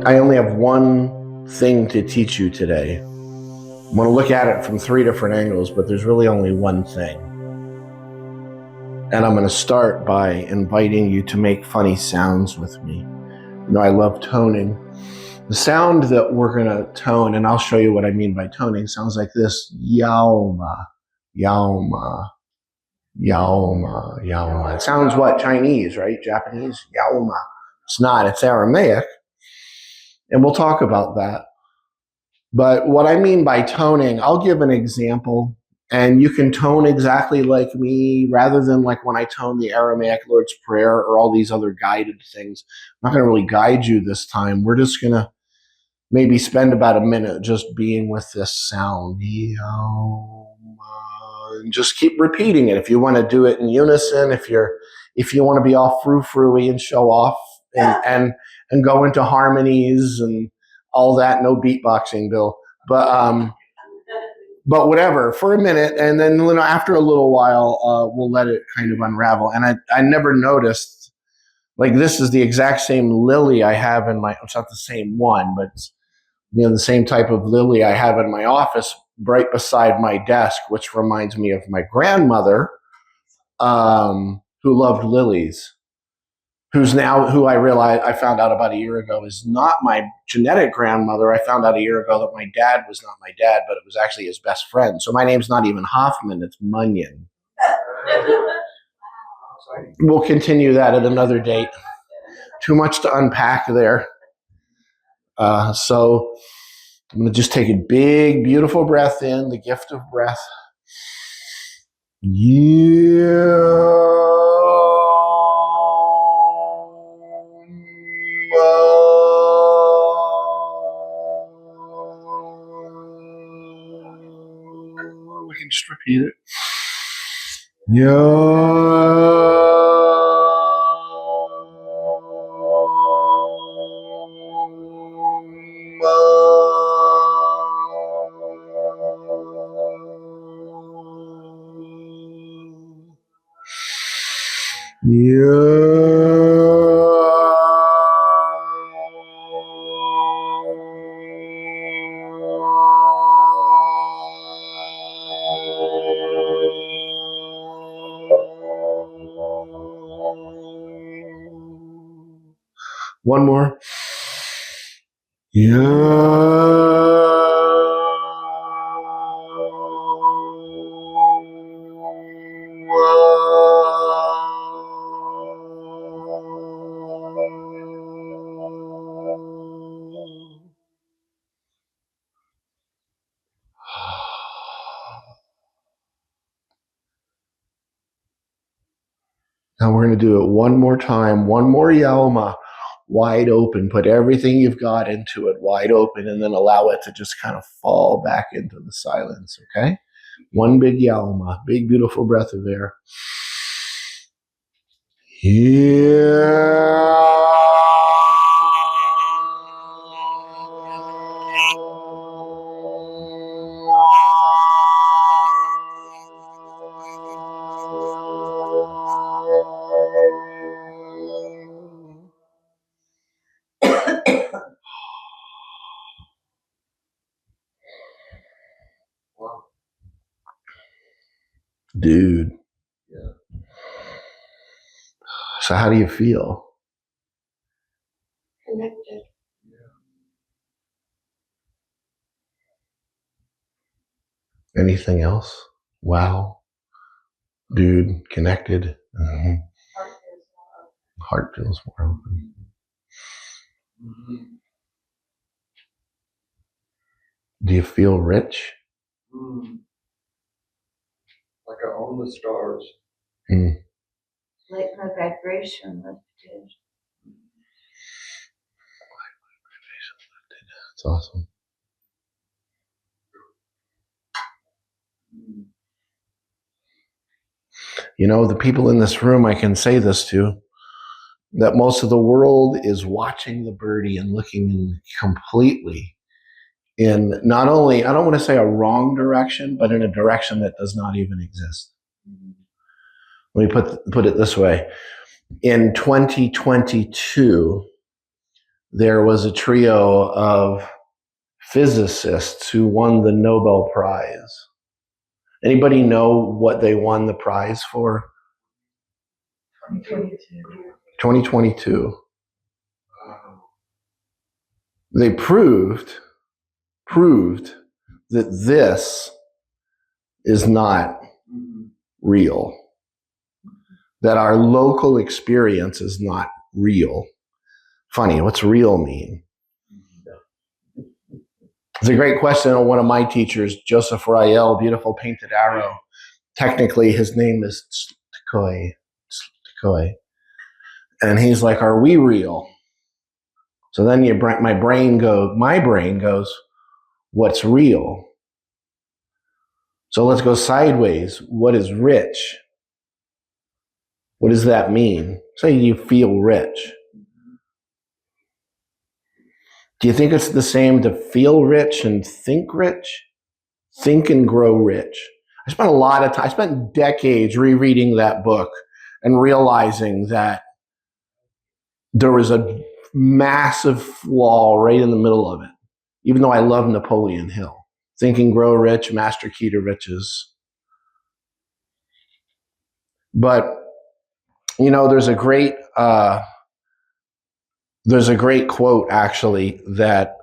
I only have one thing to teach you today. I'm going to look at it from 3 different angles, but there's really only one thing. And I'm going to start by inviting you to make funny sounds with me. You know, I love toning. The sound that we're going to tone, and I'll show you what I mean by toning, sounds like this. Yaoma, yaoma, yaoma, yaoma. It sounds what? Chinese, right? Japanese? Yaoma. It's not. It's Aramaic. And we'll talk about that. But what I mean by toning, I'll give an example, and you can tone exactly like me rather than like when I tone the Aramaic Lord's Prayer or all these other guided things. I'm not going to really guide you this time. We're just going to maybe spend about a minute just being with this sound. And just keep repeating it. If you want to do it in unison, if you want to be all frou-frou-y and show off and go into harmonies and all that, no beatboxing, Bill. But whatever, for a minute, and then after a little while, we'll let it kind of unravel. And I never noticed, like, this is the exact same lily I have in my, it's not the same one, but it's, the same type of lily I have in my office right beside my desk, which reminds me of my grandmother, who loved lilies, who I found out about a year ago is not my genetic grandmother. I found out a year ago that my dad was not my dad, but it was actually his best friend. So my name's not even Hoffman, it's Munyon. We'll continue that at another date. Too much to unpack there. So I'm going to just take a big, beautiful breath in, the gift of breath. We can just repeat it. One more. Now we're going to do it one more time, one more Yalma, wide open. Put everything you've got into it wide open, and then allow it to just kind of fall back into the silence, okay? One big Yalma, big beautiful breath of air. Dude. Yeah. So how do you feel? Connected. Yeah. Anything else? Wow. Dude, connected. Mm-hmm. Heart feels more open. Mm-hmm. Do you feel rich? Like I own the stars. Like my vibration lifted. That's awesome. The people in this room, I can say this to, that most of the world is watching the birdie and looking completely in not only, I don't want to say a wrong direction, but in a direction that does not even exist. Let me put it this way. In 2022, there was a trio of physicists who won the Nobel Prize. Anybody know what they won the prize for? 2022. They proved that this is not real, that our local experience is not real. Funny, what's real mean? It's a great question of one of my teachers, Joseph Rael, beautiful painted arrow. Technically, his name is Tzkoy. And he's like, are we real? So then my brain goes, what's real? So let's go sideways. What is rich? What does that mean? Say you feel rich. Do you think it's the same to feel rich and think rich? Think and grow rich. I spent a lot of time, I spent decades rereading that book and realizing that there was a massive flaw right in the middle of it, even though I love Napoleon Hill. Think and grow rich, master key to riches. But, you know, there's a great quote actually that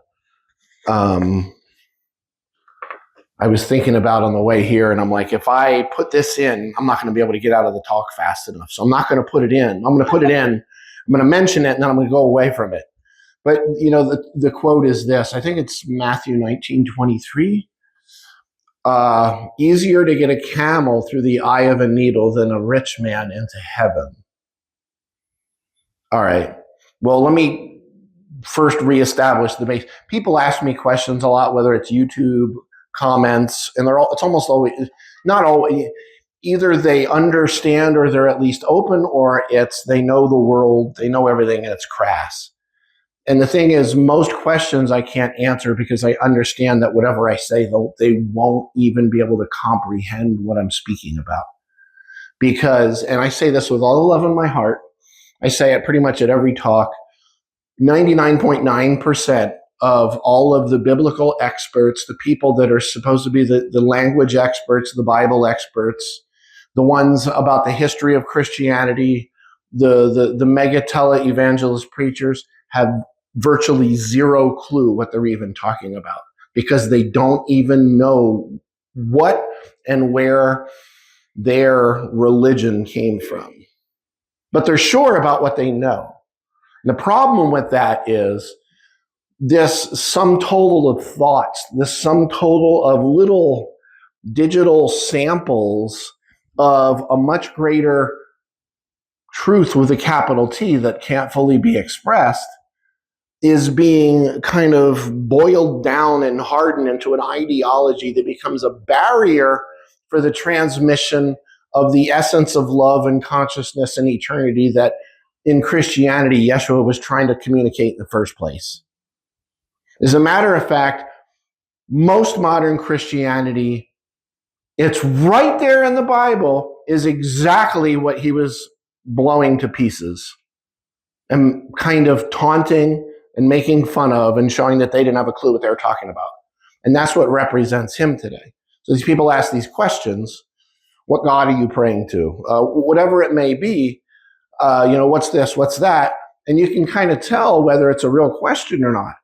I was thinking about on the way here, and I'm like, if I put this in, I'm not going to be able to get out of the talk fast enough. So I'm not going to put it in. I'm going to put it in. I'm going to mention it, and then I'm going to go away from it. But, you know, the quote is this. I think it's Matthew 19:23. Easier to get a camel through the eye of a needle than a rich man into heaven. All right. Well, let me first reestablish the base. People ask me questions a lot, whether it's YouTube comments, and it's almost always, not always, either they understand or they're at least open, or it's they know the world, they know everything, and it's crass. And the thing is, most questions I can't answer because I understand that whatever I say, they won't even be able to comprehend what I'm speaking about. Because, and I say this with all the love in my heart, I say it pretty much at every talk, 99.9% of all of the biblical experts, the people that are supposed to be the language experts, the Bible experts, the ones about the history of Christianity, the mega tele-evangelist preachers have virtually zero clue what they're even talking about because they don't even know what and where their religion came from. But they're sure about what they know. And the problem with that is this sum total of thoughts, this sum total of little digital samples of a much greater truth with a capital T that can't fully be expressed is being kind of boiled down and hardened into an ideology that becomes a barrier for the transmission of the essence of love and consciousness and eternity that in Christianity, Yeshua was trying to communicate in the first place. As a matter of fact, most modern Christianity, it's right there in the Bible, is exactly what he was blowing to pieces and kind of taunting and making fun of and showing that they didn't have a clue what they were talking about. And that's what represents him today. So these people ask these questions, what God are you praying to? Whatever it may be, what's this, what's that? And you can kind of tell whether it's a real question or not.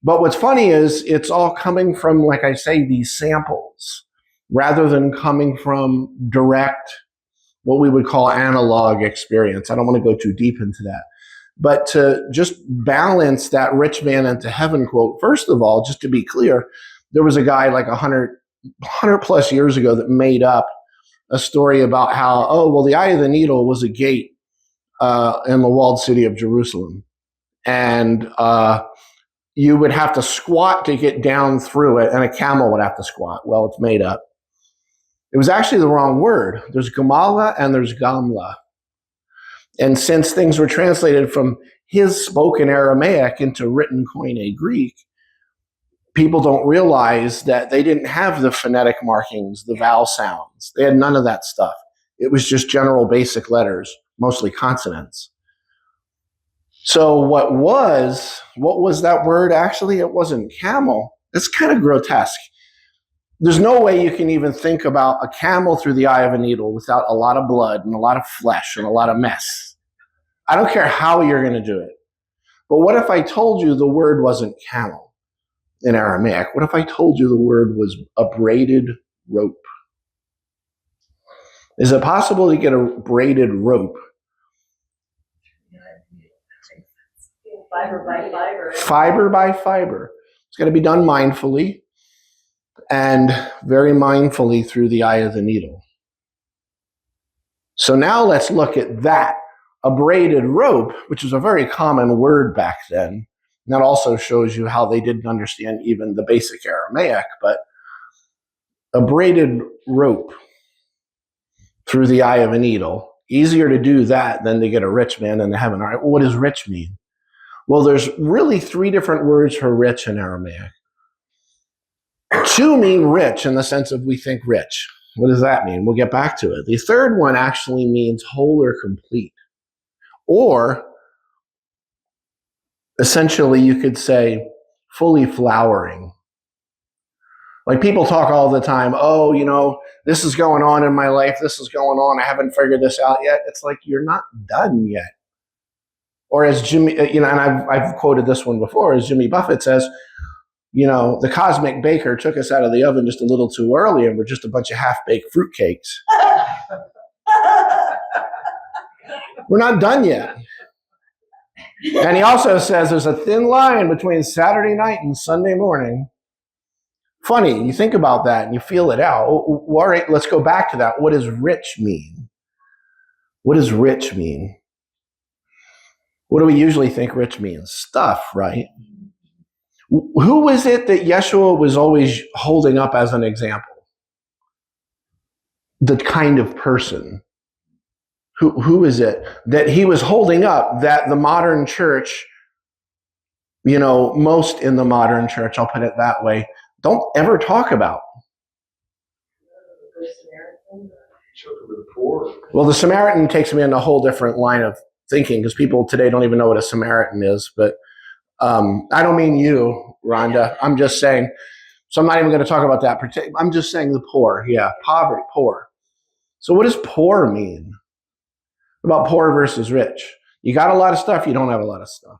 But what's funny is it's all coming from, like I say, these samples, rather than coming from direct, what we would call analog experience. I don't want to go too deep into that. But to just balance that rich man into heaven quote, first of all, just to be clear, there was a guy like 100 plus years ago that made up a story about how, the eye of the needle was a gate in the walled city of Jerusalem. And you would have to squat to get down through it, and a camel would have to squat. Well, it's made up. It was actually the wrong word. There's Gamala and there's Gamla. And since things were translated from his spoken Aramaic into written Koine Greek, people don't realize that they didn't have the phonetic markings, the vowel sounds. They had none of that stuff. It was just general basic letters, mostly consonants. So what was that word actually? It wasn't camel. It's kind of grotesque. There's no way you can even think about a camel through the eye of a needle without a lot of blood and a lot of flesh and a lot of mess. I don't care how you're going to do it. But what if I told you the word wasn't camel in Aramaic? What if I told you the word was a braided rope? Is it possible to get a braided rope? Fiber by fiber. Fiber by fiber. It's got to be done mindfully and very mindfully through the eye of the needle. So now let's look at that. A braided rope, which was a very common word back then. And that also shows you how they didn't understand even the basic Aramaic, but a braided rope through the eye of a needle. Easier to do that than to get a rich man into heaven. All right, well, what does rich mean? Well, there's really 3 different words for rich in Aramaic. 2 mean rich in the sense of we think rich. What does that mean? We'll get back to it. The third one actually means whole or complete. Or essentially you could say fully flowering. Like people talk all the time, oh, this is going on in my life. This is going on. I haven't figured this out yet. It's like, you're not done yet. Or as Jimmy, and I've quoted this one before, as Jimmy Buffett says, the cosmic baker took us out of the oven just a little too early and we're just a bunch of half-baked fruitcakes. We're not done yet. And he also says there's a thin line between Saturday night and Sunday morning. Funny, you think about that and you feel it out. All right, let's go back to that. What does rich mean? What does rich mean? What do we usually think rich means? Stuff, right? Who is it that Yeshua was always holding up as an example? The kind of person. Who is it that he was holding up that the modern church, most in the modern church, I'll put it that way, don't ever talk about? Well, the Samaritan takes me in a whole different line of thinking because people today don't even know what a Samaritan is. But I don't mean you, Rhonda. I'm just saying, so I'm not even going to talk about that. I'm just saying the poor. Yeah, poverty, poor. So what does poor mean? About poor versus rich? You got a lot of stuff, you don't have a lot of stuff.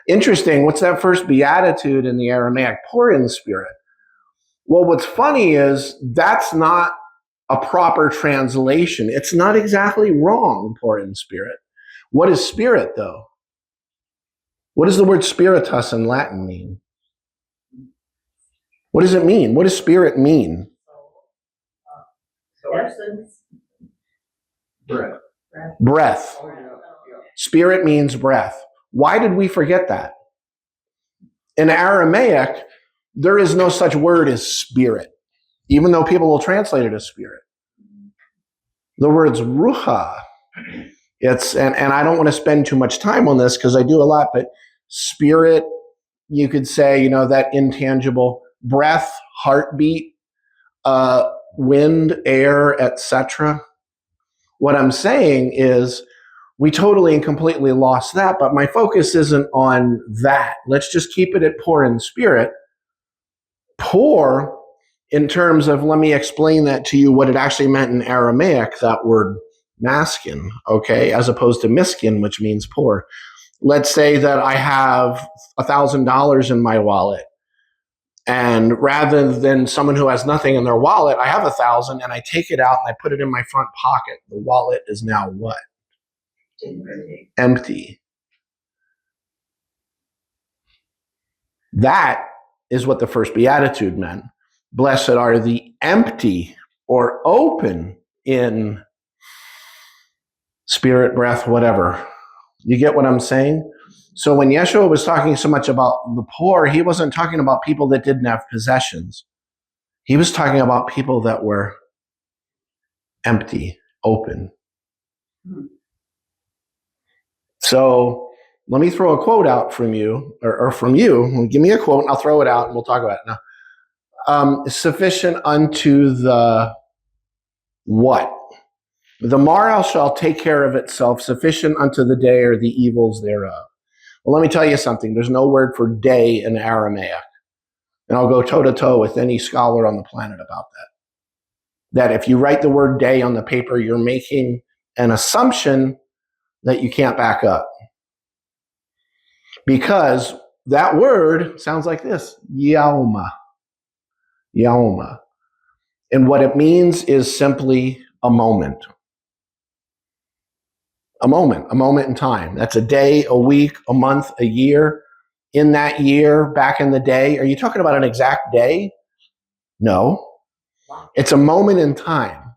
Interesting, what's that first beatitude in the Aramaic? Poor in spirit. Well, what's funny is that's not a proper translation. It's not exactly wrong, poor in spirit. What is spirit, though? What does the word spiritus in Latin mean? What does it mean? What does spirit mean? Essence. Breath. Spirit means breath. Why did we forget that? In Aramaic, there is no such word as spirit, even though people will translate it as spirit. The word's ruha. And I don't want to spend too much time on this because I do a lot, but spirit, you could say, that intangible breath, heartbeat, wind, air, etc. What I'm saying is we totally and completely lost that, but my focus isn't on that. Let's just keep it at poor in spirit. Poor in terms of, let me explain that to you, what it actually meant in Aramaic, that word maskin, okay, as opposed to miskin, which means poor. Let's say that I have $1,000 in my wallet. And rather than someone who has nothing in their wallet, I have 1,000 and I take it out and I put it in my front pocket. The wallet is now what? Empty. That is what the first beatitude meant. Blessed are the empty or open in spirit, breath, whatever. You get what I'm saying? So when Yeshua was talking so much about the poor, he wasn't talking about people that didn't have possessions. He was talking about people that were empty, open. So let me throw a quote out from you, or from you. Give me a quote and I'll throw it out and we'll talk about it now. Sufficient unto the what? The morrow shall take care of itself, sufficient unto the day or the evils thereof. Well, let me tell you something. There's no word for day in Aramaic. And I'll go toe to toe with any scholar on the planet about that. That if you write the word day on the paper, you're making an assumption that you can't back up. Because that word sounds like this, yauma. Yauma. And what it means is simply a moment. A moment in time. That's a day, a week, a month, a year. In that year, back in the day, are you talking about an exact day? No. It's a moment in time.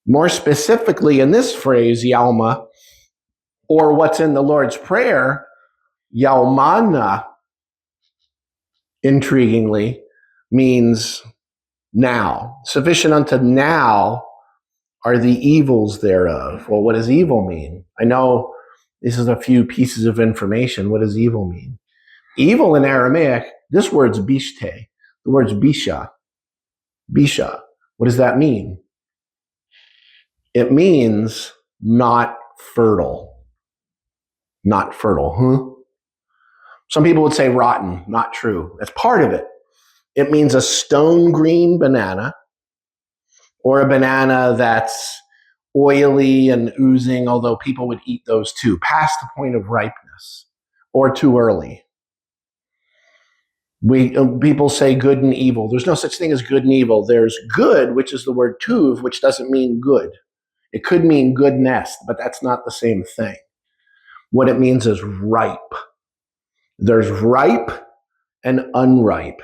More specifically, in this phrase, yauma, or what's in the Lord's Prayer, yaumana, intriguingly, means now. Sufficient unto now are the evils thereof. Well, what does evil mean? I know this is a few pieces of information. What does evil mean? Evil in Aramaic, this word's bishte. The word's bisha. Bisha. What does that mean? It means not fertile. Not fertile, huh? Some people would say rotten. Not true. That's part of it. It means a stone green banana, or a banana that's oily and oozing, although people would eat those too, past the point of ripeness, or too early. People say good and evil. There's no such thing as good and evil. There's good, which is the word tuv, which doesn't mean good. It could mean goodness, but that's not the same thing. What it means is ripe. There's ripe and unripe,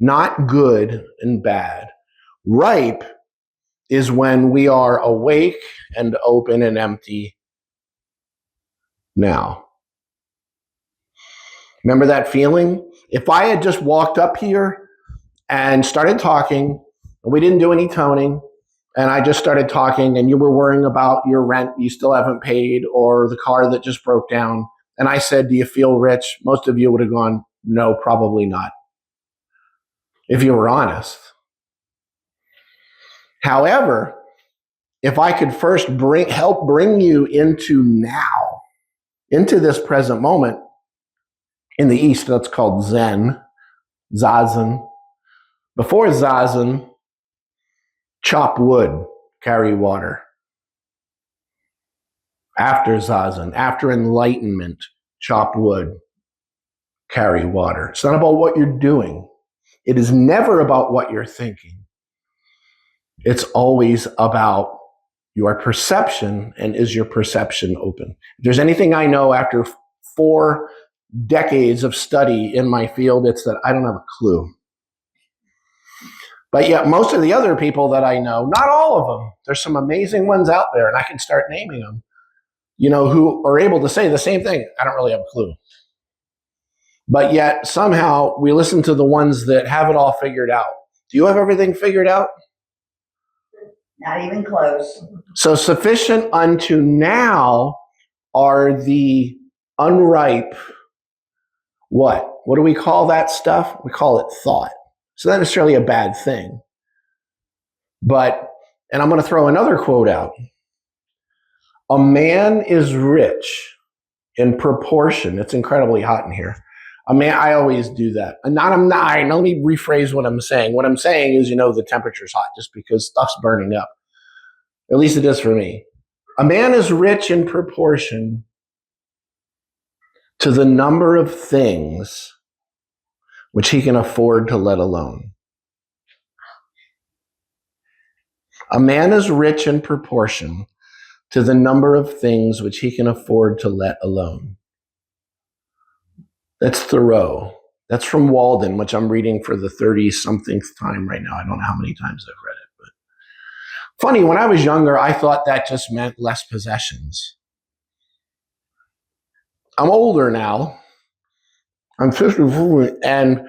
not good and bad. Ripe is when we are awake and open and empty now. Remember that feeling? If I had just walked up here and started talking, and we didn't do any toning, and I just started talking, and you were worrying about your rent you still haven't paid, or the car that just broke down, and I said, do you feel rich? Most of you would have gone, no, probably not, if you were honest. However, if I could first help bring you into now, into this present moment, in the East, that's called Zen, Zazen. Before Zazen, chop wood, carry water. After Zazen, after enlightenment, chop wood, carry water. It's not about what you're doing. It is never about what you're thinking. It's always about your perception, and is your perception open? If there's anything I know after 4 decades of study in my field, it's that I don't have a clue. But yet most of the other people that I know, not all of them, there's some amazing ones out there, and I can start naming them, who are able to say the same thing. I don't really have a clue. But yet somehow we listen to the ones that have it all figured out. Do you have everything figured out? Not even close. So sufficient unto now are the unripe, what? What do we call that stuff? We call it thought. It's not necessarily a bad thing. But, and I'm going to throw another quote out. A man is rich in proportion. It's incredibly hot in here. A man, I always do that. And let me rephrase what I'm saying. What I'm saying is, the temperature's hot just because stuff's burning up. At least it is for me. A man is rich in proportion to the number of things which he can afford to let alone. A man is rich in proportion to the number of things which he can afford to let alone. That's Thoreau. That's from Walden, which I'm reading for the 30-somethingth time right now. I don't know how many times I've read it. But funny, when I was younger, I thought that just meant less possessions. I'm older now. I'm 54, and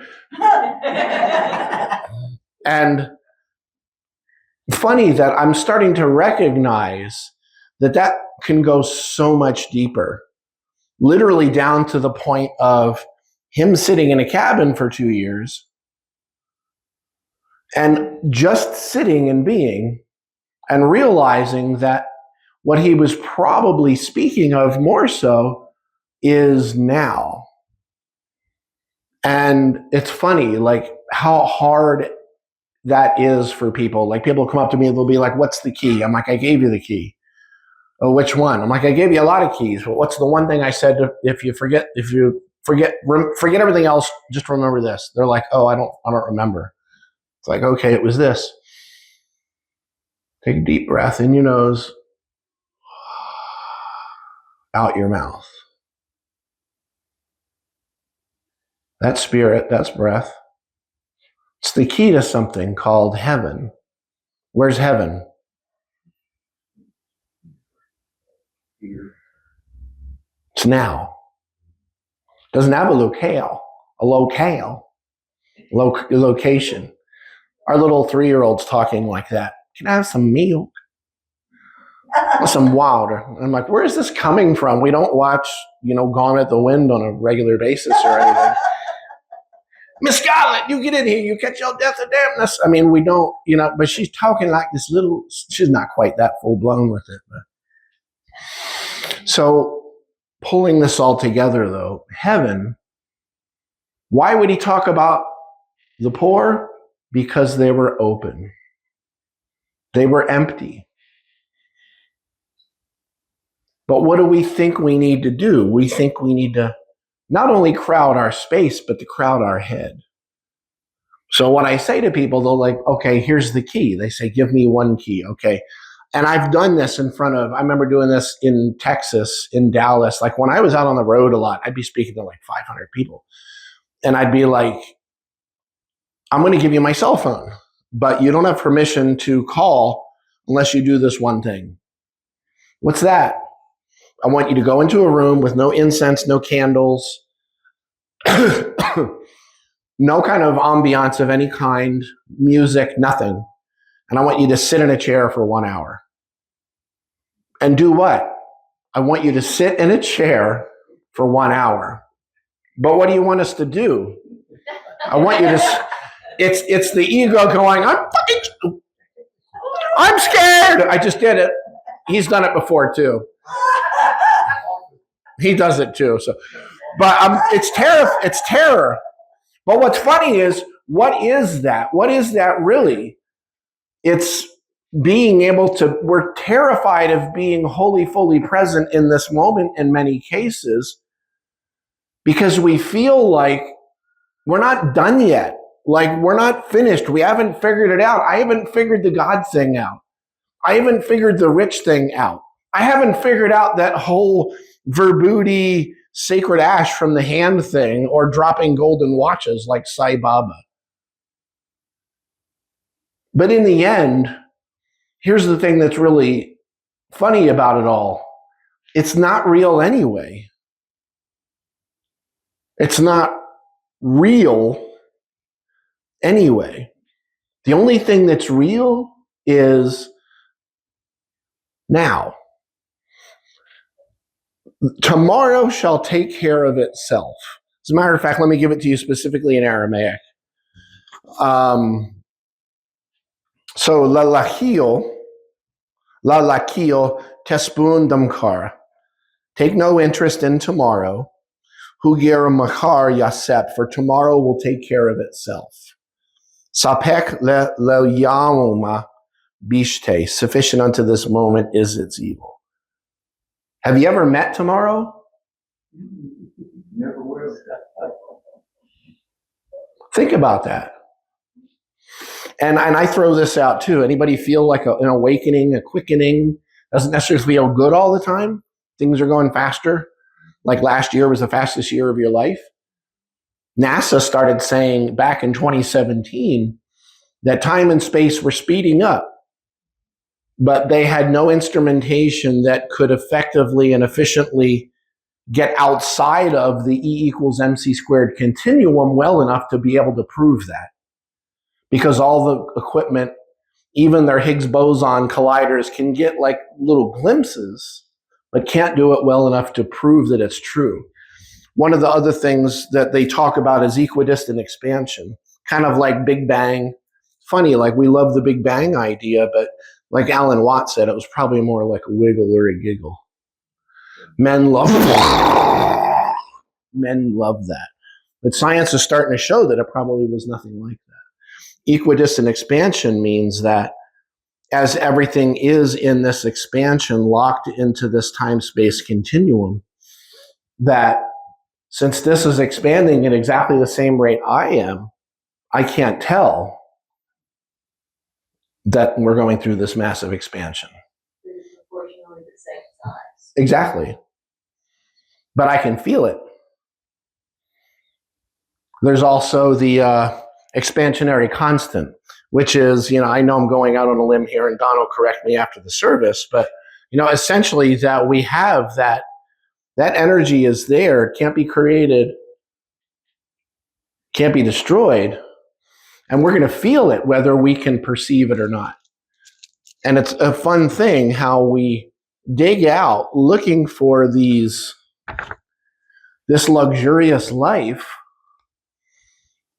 funny that I'm starting to recognize that can go so much deeper, literally down to the point of him sitting in a cabin for 2 years and just sitting and being, and realizing that what he was probably speaking of more so is now. And it's funny, like how hard that is for people. Like people come up to me and they'll be like, what's the key? I'm like, I gave you the key. Oh, which one? I'm like, I gave you a lot of keys, but what's the one thing I said? If you forget everything else, just remember this. They're like, oh, I don't remember. It's like, okay, it was this. Take a deep breath in your nose, out your mouth. That's spirit, that's breath. It's the key to something called heaven. Where's heaven? Here. It's now. It doesn't have a location. Our little 3-year-old's talking like that. Can I have some milk? Some water. I'm like, where is this coming from? We don't watch, Gone with the Wind on a regular basis or anything. Miss Scarlet, you get in here, you catch your death of dampness. I mean, we don't, but she's talking like this little, she's not quite that full blown with it. But. So pulling this all together though, heaven, why would he talk about the poor? Because they were open. They were empty. But what do we think we need to do? We think we need to not only crowd our space, but to crowd our head. So when I say to people, they're like, okay, here's the key. They say, give me one key. Okay. And I've done this I remember doing this in Texas, in Dallas. Like when I was out on the road a lot, I'd be speaking to like 500 people. And I'd be like, I'm going to give you my cell phone, but you don't have permission to call unless you do this one thing. What's that? I want you to go into a room with no incense, no candles, no kind of ambiance of any kind, music, nothing. And I want you to sit in a chair for 1 hour. And do what? I want you to sit in a chair for 1 hour. But what do you want us to do? I want you to, it's the ego going, I'm scared. I just did it. He's done it before too. He does it too. So, but it's terror. But what's funny is, what is that? What is that really? It's being able to, we're terrified of being wholly, fully present in this moment in many cases because we feel like we're not done yet. Like we're not finished. We haven't figured it out. I haven't figured the God thing out. I haven't figured the rich thing out. I haven't figured out that whole verbooty sacred ash from the hand thing or dropping golden watches like Sai Baba. But in the end, here's the thing that's really funny about it all. It's not real anyway. It's not real anyway. The only thing that's real is now. Tomorrow shall take care of itself. As a matter of fact, let me give it to you specifically in Aramaic. So, la lachio tespun damkar. Take no interest in tomorrow. Hugir machar yasep, for tomorrow will take care of itself. Sapek le yama bishte, sufficient unto this moment is its evil. Have you ever met tomorrow? Never will. Think about that. And I throw this out too. Anybody feel like an awakening, a quickening? Doesn't necessarily feel good all the time. Things are going faster. Like last year was the fastest year of your life. NASA started saying back in 2017 that time and space were speeding up, but they had no instrumentation that could effectively and efficiently get outside of the E equals MC squared continuum well enough to be able to prove that. Because all the equipment, even their Higgs boson colliders, can get like little glimpses, but can't do it well enough to prove that it's true. One of the other things that they talk about is equidistant expansion, kind of like Big Bang. Funny, like we love the Big Bang idea, but like Alan Watts said, it was probably more like a wiggle or a giggle. Men love Men love that. But science is starting to show that it probably was nothing like that. Equidistant expansion means that as everything is in this expansion locked into this time-space continuum, that since this is expanding at exactly the same rate I am, I can't tell that we're going through this massive expansion. It's proportionally the same size. Exactly. But I can feel it. There's also the expansionary constant, which is, I know I'm going out on a limb here, and Don will correct me after the service, but, essentially that we have that energy is there. It can't be created, can't be destroyed, and we're going to feel it whether we can perceive it or not. And it's a fun thing how we dig out looking for this luxurious life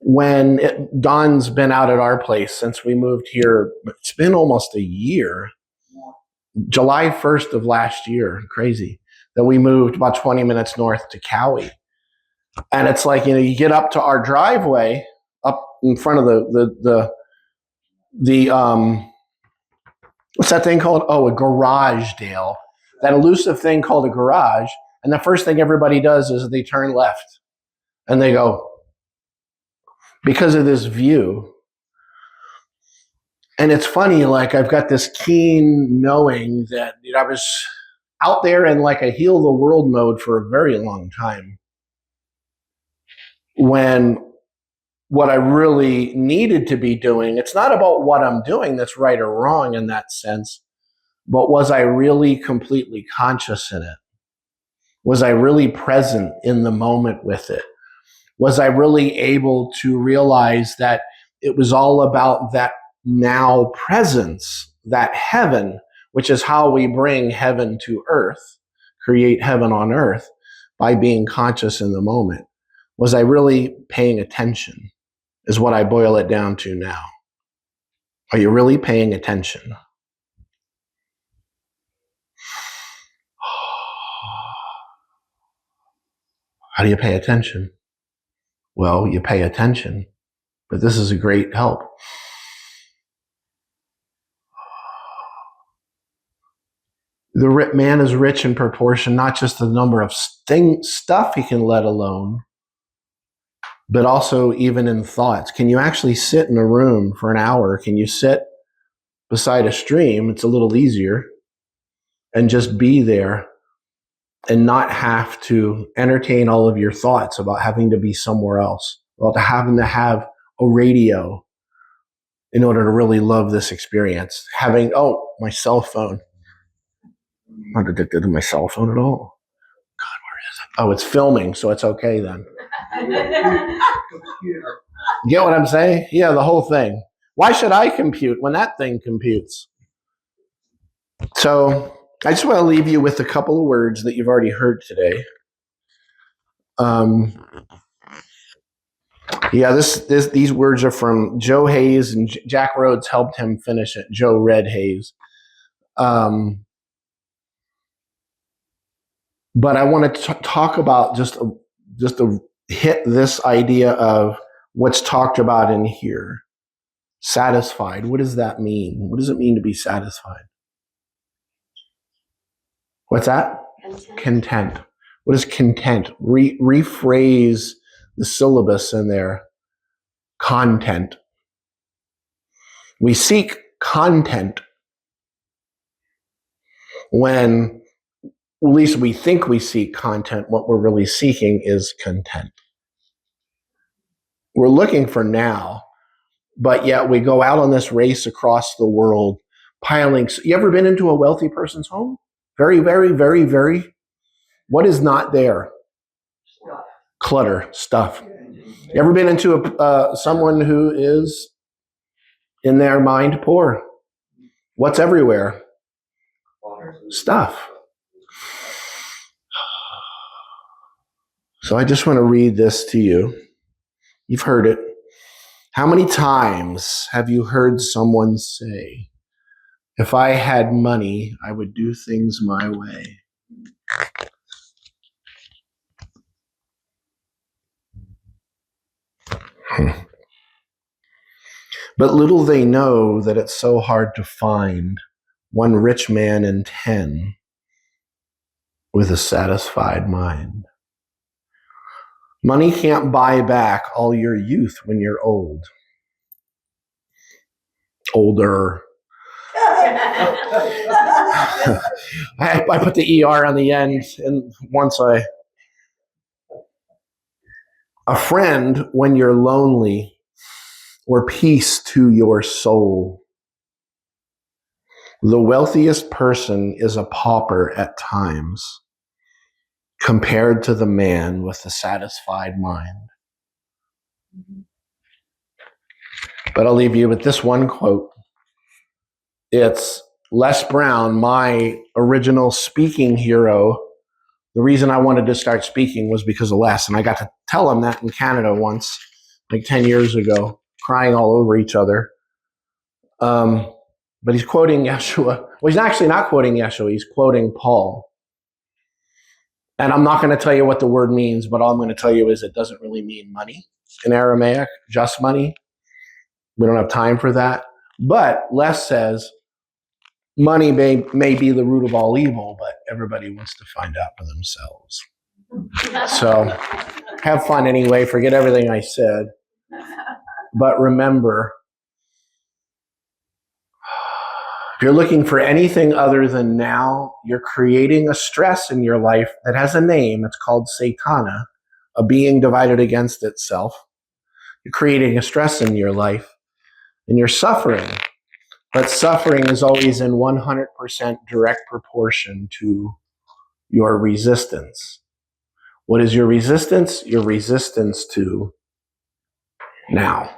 when Don's been out at our place since we moved here. It's been almost a year. July 1st of last year, crazy, that we moved about 20 minutes north to Cowie. And it's like, you get up to our driveway up in front of the what's that thing called? Oh, a garage, Dale. That elusive thing called a garage. And the first thing everybody does is they turn left and they go, because of this view. And it's funny, like I've got this keen knowing that I was out there in like a heal the world mode for a very long time. When what I really needed to be doing, it's not about what I'm doing that's right or wrong in that sense, but was I really completely conscious in it? Was I really present in the moment with it? Was I really able to realize that it was all about that now presence, that heaven, which is how we bring heaven to earth, create heaven on earth by being conscious in the moment? Was I really paying attention is what I boil it down to now. Are you really paying attention? How do you pay attention? Well, you pay attention, but this is a great help. The man is rich in proportion, not just the number of stuff he can let alone, but also even in thoughts. Can you actually sit in a room for an hour? Can you sit beside a stream? It's a little easier. And just be there and not have to entertain all of your thoughts about having to be somewhere else, about having to have a radio in order to really love this experience. Having, my cell phone. I'm not addicted to my cell phone at all. God, where is it? Oh, it's filming, so it's okay then. Get what I'm saying? Yeah, the whole thing. Why should I compute when that thing computes? So I just want to leave you with a couple of words that you've already heard today. These words are from Joe Hayes, and Jack Rhodes helped him finish it. Joe Red Hayes. But I want to talk about just to hit this idea of what's talked about in here. Satisfied. What does that mean? What does it mean to be satisfied? What's that? Content. What is content? Rephrase the syllabus in there. Content. We seek content when, at least we think we seek content. What we're really seeking is content. We're looking for now, but yet we go out on this race across the world, piling. You ever been into a wealthy person's home? Very, very, very, very. What is not there? Clutter, stuff. You ever been into someone who is in their mind poor? What's everywhere? Stuff. So I just want to read this to you. You've heard it. How many times have you heard someone say, if I had money, I would do things my way? But little they know that it's so hard to find one rich man in 10 with a satisfied mind. Money can't buy back all your youth when you're older. I put the ER on the end, and a friend when you're lonely, or peace to your soul. The wealthiest person is a pauper at times, compared to the man with a satisfied mind. But I'll leave you with this one quote. It's Les Brown, my original speaking hero. The reason I wanted to start speaking was because of Les, and I got to tell him that in Canada once, like 10 years ago, crying all over each other. But he's quoting Yeshua. Well, he's actually not quoting Yeshua. He's quoting Paul. And I'm not going to tell you what the word means, but all I'm going to tell you is it doesn't really mean money in Aramaic, just money. We don't have time for that. But Les says, money may be the root of all evil, but everybody wants to find out for themselves. So have fun anyway. Forget everything I said. But remember, if you're looking for anything other than now, you're creating a stress in your life that has a name. It's called Satana, a being divided against itself. You're creating a stress in your life, and you're suffering. But suffering is always in 100% direct proportion to your resistance. What is your resistance? Your resistance to now.